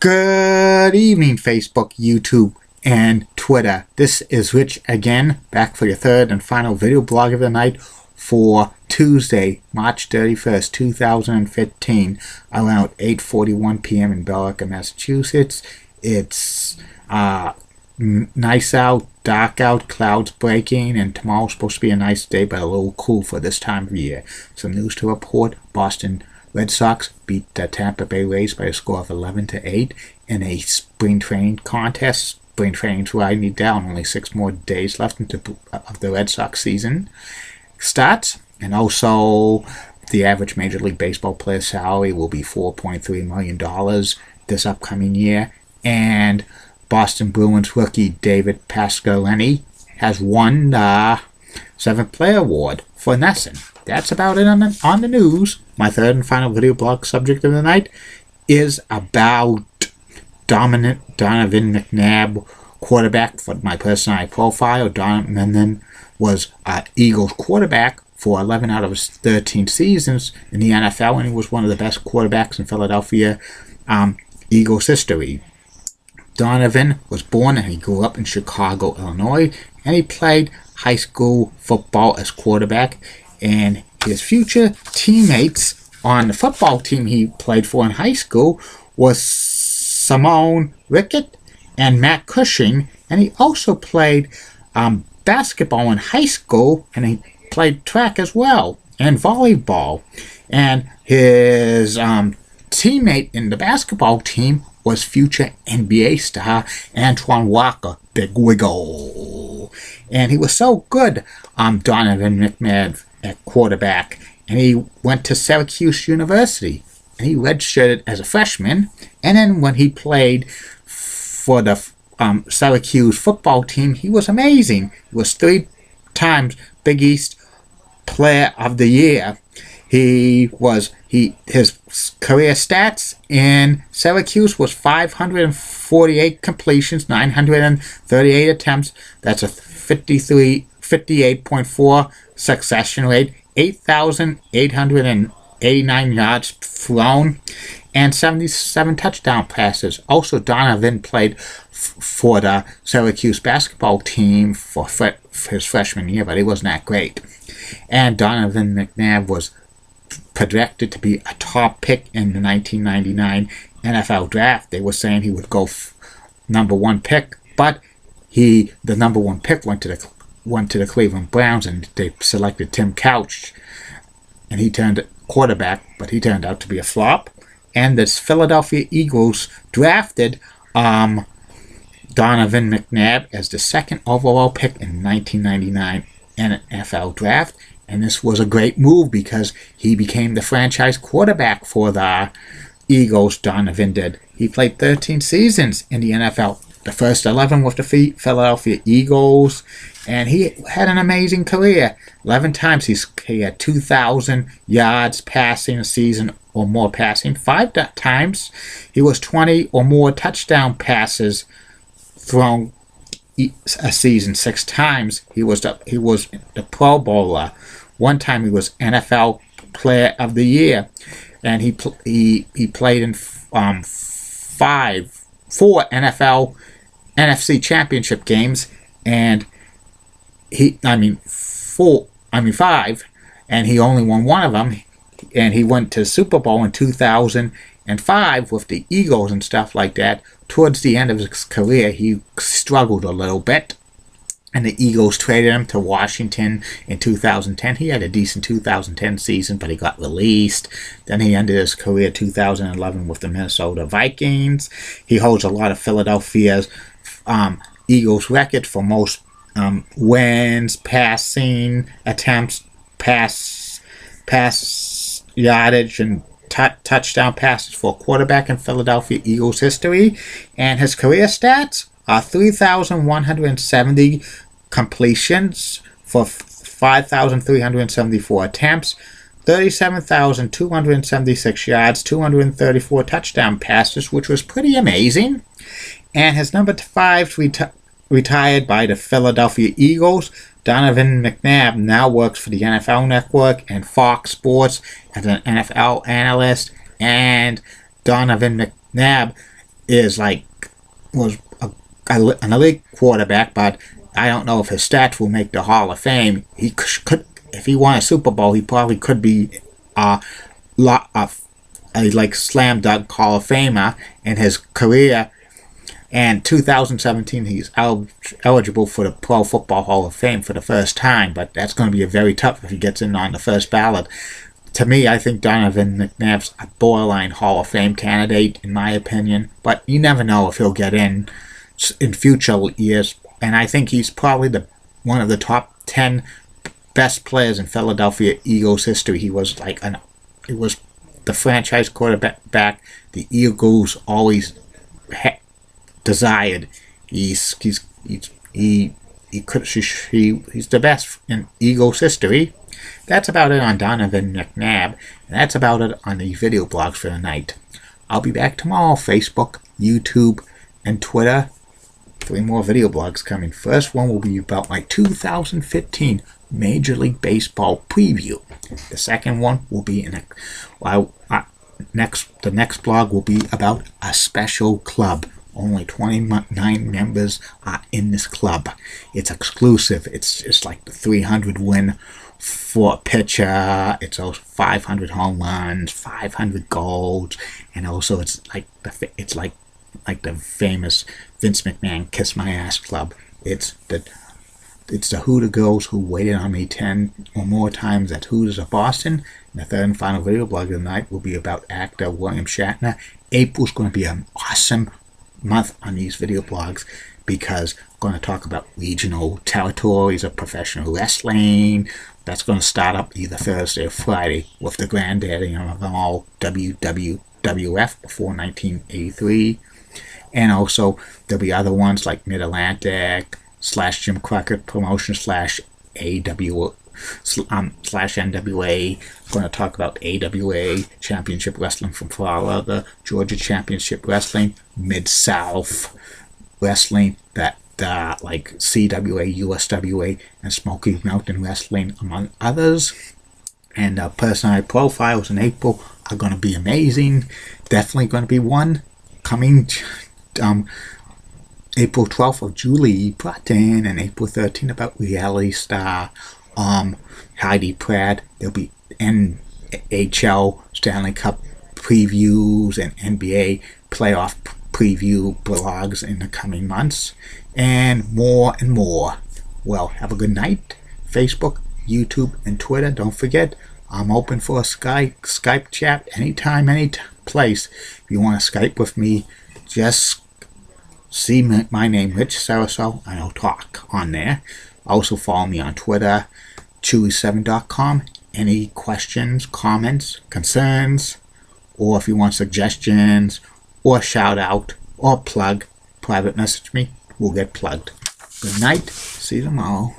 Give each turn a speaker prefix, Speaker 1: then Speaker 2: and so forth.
Speaker 1: Good evening, Facebook, YouTube, and Twitter. This is Rich again, back for your third and final video blog of the night for Tuesday, March 31st, 2015, around 8:41 p.m. in Billerica, Massachusetts. It's nice out, dark out, clouds breaking, and tomorrow's supposed to be a nice day, but a little cool for this time of year. Some news to report: Boston Red Sox beat the Tampa Bay Rays by a score of 11-8 in a spring training contest. Spring training's winding down. Only 6 more days left of the Red Sox season starts. And also, the average Major League Baseball player salary will be $4.3 million this upcoming year. And Boston Bruins rookie David Pasqualini has won the 7th Player Award for nothing. That's about it on the news. My third and final video blog subject of the night is about donovan McNabb, quarterback for my personal profile. Donovan was Eagles quarterback for 11 out of his 13 seasons in the NFL, and he was one of the best quarterbacks in Philadelphia Eagles history. Donovan was born and he grew up in Chicago, Illinois, and he played high school football as quarterback. And his future teammates on the football team he played for in high school was Simone Rickett and Matt Cushing. And he also played basketball in high school, and he played track as well, and volleyball. And his teammate in the basketball team was future NBA star Antoine Walker, Big Wiggle. And he was so good, Donovan McNabb, at quarterback, and he went to Syracuse University, and he redshirted as a freshman. And then when he played for the Syracuse football team, he was amazing. He was 3 times Big East Player of the Year. His career stats in Syracuse was 548 completions, 938 attempts. That's a 58.4 succession rate, 8,889 yards thrown, and 77 touchdown passes. Also, Donovan played for the Syracuse basketball team for his freshman year, but he wasn't that great. And Donovan McNabb was projected to be a top pick in the 1999 NFL draft. They were saying he would go number 1 pick, but the number 1 pick went to the Cleveland Browns, and they selected Tim Couch, and he turned quarterback, but he turned out to be a flop. And the Philadelphia Eagles drafted Donovan McNabb as the 2nd overall pick in the 1999 NFL draft. And this was a great move because he became the franchise quarterback for the Eagles. Donovan did. He played 13 seasons in the NFL. The first 11 with the Philadelphia Eagles, and he had an amazing career. 11 times he had 2,000 yards passing a season or more passing. 5 times he was 20 or more touchdown passes thrown a season. 6 times he was the Pro Bowler. 1 time he was NFL Player of the Year, and he played in 4 NFL NFC Championship games, and 5, and he only won 1 of them. And he went to Super Bowl in 2005 with the Eagles and stuff like that. Towards the end of his career, he struggled a little bit, and the Eagles traded him to Washington in 2010. He had a decent 2010 season, but he got released. Then he ended his career 2011 with the Minnesota Vikings. He holds a lot of Philadelphia's Eagles record for most wins, passing attempts, pass yardage, and touchdown passes for a quarterback in Philadelphia Eagles history. And his career stats are 3,170 completions for 5,374 attempts, 37,276 yards, 234 touchdown passes, which was pretty amazing. And his number 5 retired by the Philadelphia Eagles. Donovan McNabb now works for the NFL Network and Fox Sports as an NFL analyst, and Donovan McNabb is like was an elite quarterback, but I don't know if his stats will make the Hall of Fame. He could, if he won a Super Bowl, he probably could be a like slam dunk Hall of Famer in his career. And 2017, he's eligible for the Pro Football Hall of Fame for the first time, but that's going to be a very tough if he gets in on the first ballot. To me, I think Donovan McNabb's a borderline Hall of Fame candidate, in my opinion, but you never know if he'll get in future years. And I think he's probably one of the top 10 best players in Philadelphia Eagles history. He was the franchise quarterback the Eagles always desired. He's the best in Eagles history. That's about it on Donovan McNabb, and that's about it on the video blogs for the night. I'll be back tomorrow. Facebook, YouTube, and Twitter. 3 more video blogs coming. First one will be about my 2015 Major League Baseball preview. The second one will be the next blog will be about a special club. Only 29 members are in this club. It's exclusive. It's like the 300 win for a pitcher. It's also 500 home runs, 500 goals, and also it's like the famous Vince McMahon Kiss My Ass Club. It's the Hoosier girls who waited on me 10 or more times at Hooters of Boston. And the third and final video blog of the night will be about actor William Shatner. April's going to be an awesome month on these video blogs because we're going to talk about regional territories of professional wrestling. That's going to start up either Thursday or Friday with the granddaddy of them all, WWF before 1983. And also there'll be other ones like Mid-Atlantic / Jim Crockett Promotion / AW / NWA. I'm going to talk about AWA Championship Wrestling from Florida, Georgia Championship Wrestling, Mid-South Wrestling, that like CWA, USWA, and Smoky Mountain Wrestling, among others. And personality profiles in April are going to be amazing. Definitely going to be one coming April 12th of Julie Broughton, and April 13th about reality star Heidi Pratt. There'll be NHL Stanley Cup previews and NBA playoff preview blogs in the coming months, and more and more. Well, have a good night. Facebook, YouTube, and Twitter. Don't forget, I'm open for a Skype chat anytime, any place. If you want to Skype with me, just see my name, Rich Saraso, and I'll talk on there. Also follow me on Twitter, Chewy7.com. Any questions, comments, concerns, or if you want suggestions, or shout out, or plug, private message me, we'll get plugged. Good night. See you tomorrow.